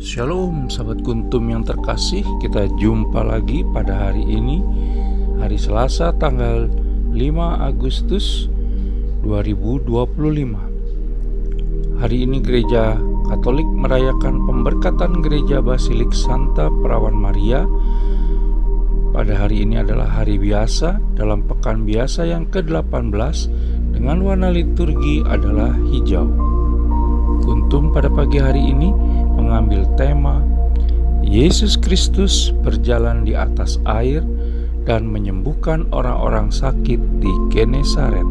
Shalom sahabat Kuntum yang terkasih, kita jumpa lagi pada hari ini, hari Selasa tanggal 5 Agustus 2025. Hari ini Gereja Katolik merayakan pemberkatan Gereja Basilik Santa Perawan Maria. Pada hari ini adalah hari biasa dalam pekan biasa yang ke-18 dengan warna liturgi adalah hijau. Kuntum pada pagi hari ini mengambil tema Yesus Kristus berjalan di atas air dan menyembuhkan orang-orang sakit di Genesaret.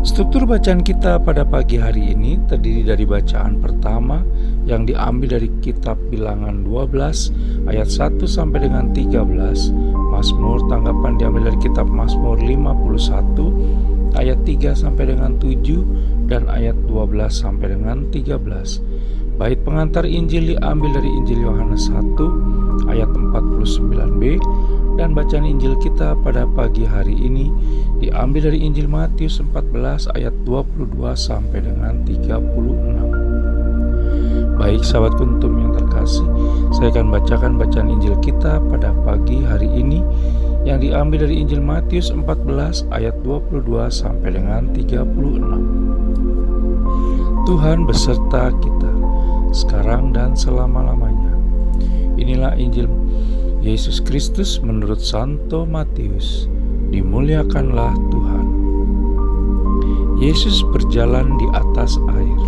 Struktur bacaan kita pada pagi hari ini terdiri dari bacaan pertama yang diambil dari kitab Bilangan 12 ayat 1 sampai dengan 13, Mazmur tanggapan diambil dari kitab Mazmur 51 ayat 3 sampai dengan 7 dan ayat 12 sampai dengan 13. Bait pengantar Injil diambil dari Injil Yohanes 1 ayat 49b dan bacaan Injil kita pada pagi hari ini diambil dari Injil Matius 14 ayat 22 sampai dengan 36. Baik sahabat Kuntum yang terkasih, saya akan bacakan bacaan Injil kita pada pagi hari ini yang diambil dari Injil Matius 14 ayat 22 sampai dengan 36. Tuhan beserta kita sekarang dan selama-lamanya. Inilah Injil Yesus Kristus menurut Santo Matius. Dimuliakanlah Tuhan. Yesus berjalan di atas air.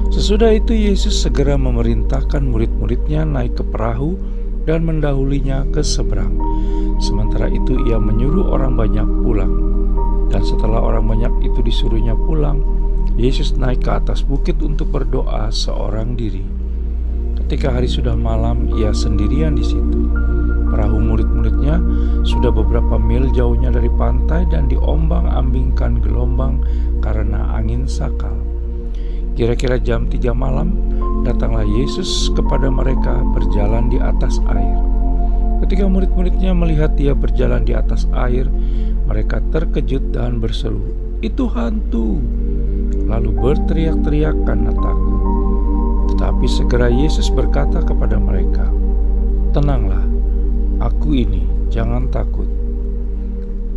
Sesudah itu Yesus segera memerintahkan murid-muridnya naik ke perahu dan mendahulinya ke seberang. Sementara itu ia menyuruh orang banyak pulang. Dan setelah orang banyak itu disuruhnya pulang, Yesus naik ke atas bukit untuk berdoa seorang diri. Ketika hari sudah malam, ia sendirian di situ. Perahu murid-muridnya sudah beberapa mil jauhnya dari pantai dan diombang-ambingkan gelombang karena angin sakal. Kira-kira jam 3 malam, datanglah Yesus kepada mereka berjalan di atas air. Ketika murid-muridnya melihat dia berjalan di atas air, mereka terkejut dan berseru, "Itu hantu!" Lalu berteriak-teriak karena takut. Tetapi segera Yesus berkata kepada mereka, "Tenanglah, aku ini, jangan takut."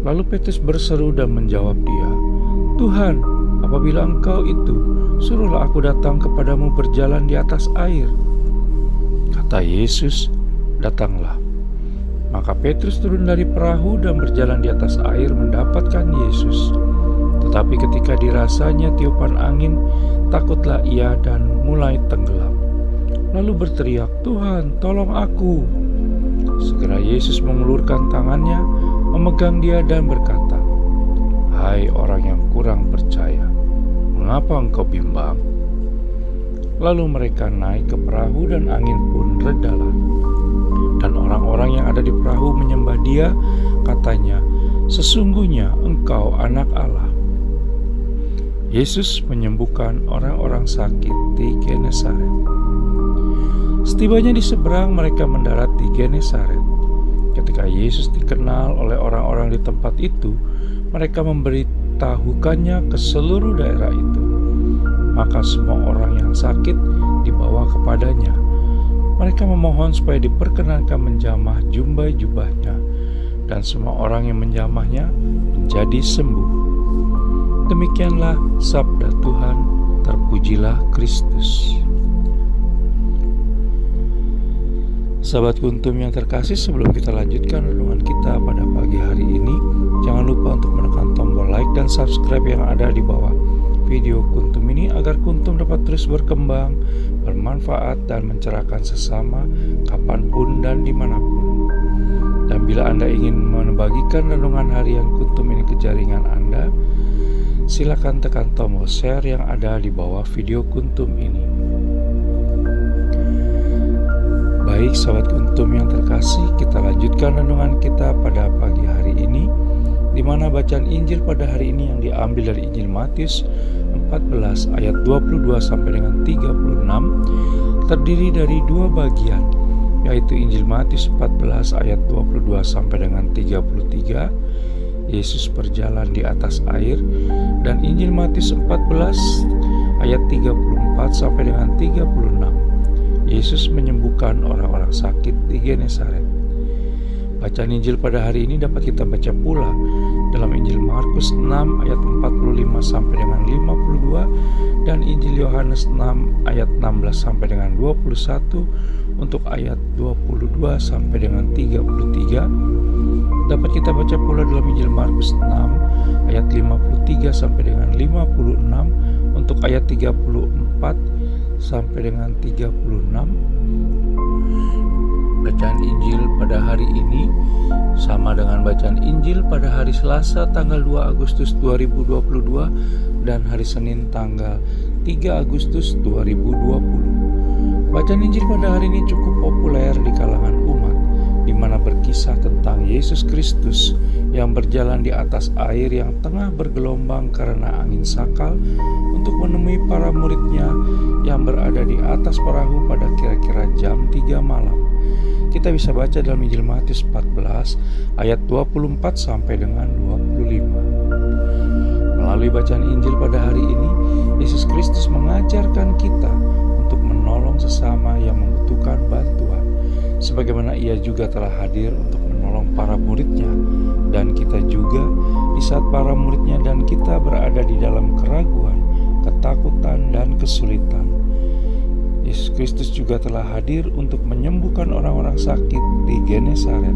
Lalu Petrus berseru dan menjawab dia, "Tuhan, apabila Engkau itu, suruhlah aku datang kepadamu berjalan di atas air." Kata Yesus, "Datanglah." Maka Petrus turun dari perahu dan berjalan di atas air mendapatkan Yesus. Tetapi ketika dirasanya tiupan angin, takutlah ia dan mulai tenggelam. Lalu berteriak, "Tuhan, tolong aku!" Segera Yesus mengulurkan tangannya, memegang dia dan berkata, "Hai orang yang kurang percaya, mengapa engkau bimbang?" Lalu mereka naik ke perahu dan angin pun redalah. Dan orang-orang yang ada di perahu menyembah dia, katanya, "Sesungguhnya engkau anak Allah." Yesus menyembuhkan orang-orang sakit di Genesaret. Setibanya di seberang, mereka mendarat di Genesaret. Ketika Yesus dikenal oleh orang-orang di tempat itu, mereka memberitahukannya ke seluruh daerah itu. Maka semua orang yang sakit dibawa kepadanya. Mereka memohon supaya diperkenankan menjamah jubah-jubahnya, dan semua orang yang menjamahnya menjadi sembuh. Demikianlah sabda Tuhan, terpujilah Kristus. Sahabat Kuntum yang terkasih, sebelum kita lanjutkan renungan kita pada pagi hari ini, jangan lupa untuk menekan tombol like dan subscribe yang ada di bawah video Kuntum ini agar Kuntum dapat terus berkembang, bermanfaat dan mencerahkan sesama kapanpun dan dimanapun. Dan bila Anda ingin membagikan renungan harian Kuntum ini ke jaringan Anda, silakan tekan tombol share yang ada di bawah video Kuntum ini. Baik sahabat Kuntum yang terkasih, kita lanjutkan renungan kita pada pagi hari ini, di mana bacaan Injil pada hari ini yang diambil dari Injil Matius 14 ayat 22 sampai dengan 36 terdiri dari dua bagian, yaitu Injil Matius 14 ayat 22 sampai dengan 33, Yesus berjalan di atas air, dan Injil Matius 14 ayat 34 sampai dengan 36. Yesus menyembuhkan orang-orang sakit di Genesaret. Bacaan Injil pada hari ini dapat kita baca pula dalam Injil Markus 6 ayat 45 sampai dengan 52 dan Injil Yohanes 6 ayat 16 sampai dengan 21 untuk ayat 22 sampai dengan 33. Dapat kita baca pula dalam Injil Markus 6 ayat 53 sampai dengan 56 untuk ayat 34 sampai dengan 36. Bacaan Injil pada hari ini sama dengan bacaan Injil pada hari Selasa tanggal 2 Agustus 2022 dan hari Senin tanggal 3 Agustus 2020. Bacaan Injil pada hari ini cukup populer di kalangan umat, di mana berkisah tentang Yesus Kristus yang berjalan di atas air yang tengah bergelombang karena angin sakal untuk menemui para muridnya yang berada di atas perahu pada kira-kira jam 3 malam. Kita bisa baca dalam Injil Matius 14 ayat 24 sampai dengan 25. Melalui bacaan Injil pada hari ini, Yesus Kristus mengajarkan kita untuk menolong sesama yang membutuhkan bantuan, sebagaimana Ia juga telah hadir untuk menolong para muridnya dan kita juga di saat para muridnya dan kita berada di dalam keraguan, ketakutan, dan kesulitan. Yesus Kristus juga telah hadir untuk menyembuhkan orang-orang sakit di Genesaret.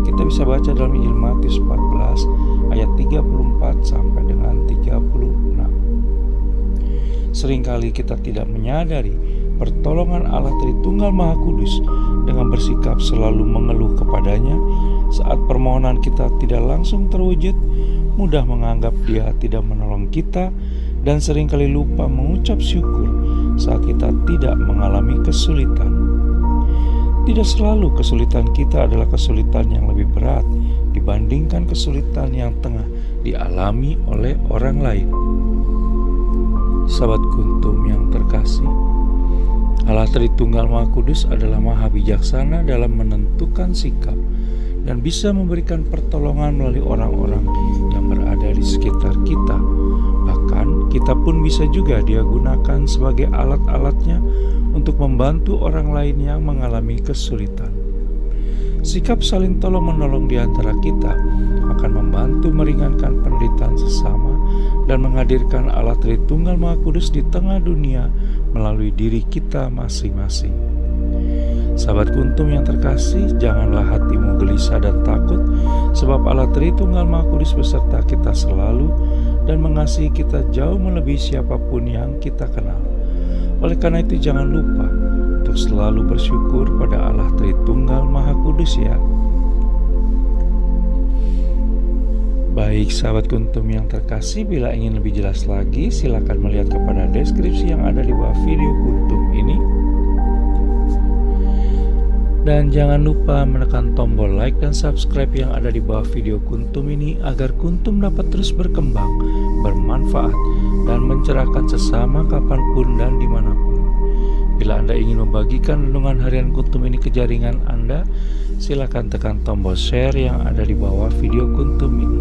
Kita bisa baca dalam Injil Matius 14 ayat 34 sampai dengan 36. Seringkali kita tidak menyadari pertolongan Allah Tritunggal Maha Kudus dengan bersikap selalu mengeluh kepadanya saat permohonan kita tidak langsung terwujud, mudah menganggap Dia tidak menolong kita, dan seringkali lupa mengucap syukur saat kita tidak mengalami kesulitan. Tidak selalu kesulitan kita adalah kesulitan yang lebih berat dibandingkan kesulitan yang tengah dialami oleh orang lain. Sahabat Kuntum yang terkasih, Allah Tritunggal Maha Kudus adalah maha bijaksana dalam menentukan sikap dan bisa memberikan pertolongan melalui orang-orang yang berada di sekitar kita. Bahkan kita pun bisa juga Dia gunakan sebagai alat-alatnya untuk membantu orang lain yang mengalami kesulitan. Sikap saling tolong-menolong di antara kita akan membantu meringankan penderitaan sesama dan menghadirkan Allah Tritunggal Maha Kudus di tengah dunia melalui diri kita masing-masing. Sahabat Kuntum yang terkasih, janganlah hatimu gelisah dan takut, sebab Allah Tritunggal Maha Kudus beserta kita selalu dan mengasihi kita jauh melebihi siapapun yang kita kenal. Oleh karena itu jangan lupa untuk selalu bersyukur pada Allah Tritunggal Maha Kudus ya. Baik sahabat Kuntum yang terkasih, bila ingin lebih jelas lagi silakan melihat kepada deskripsi yang ada di bawah video Kuntum ini. Dan jangan lupa menekan tombol like dan subscribe yang ada di bawah video Kuntum ini agar Kuntum dapat terus berkembang, bermanfaat, dan mencerahkan sesama kapanpun dan dimanapun. Bila Anda ingin membagikan renungan harian Kuntum ini ke jaringan Anda, silakan tekan tombol share yang ada di bawah video Kuntum ini.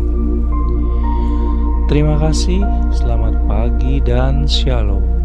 Terima kasih, selamat pagi dan shalom.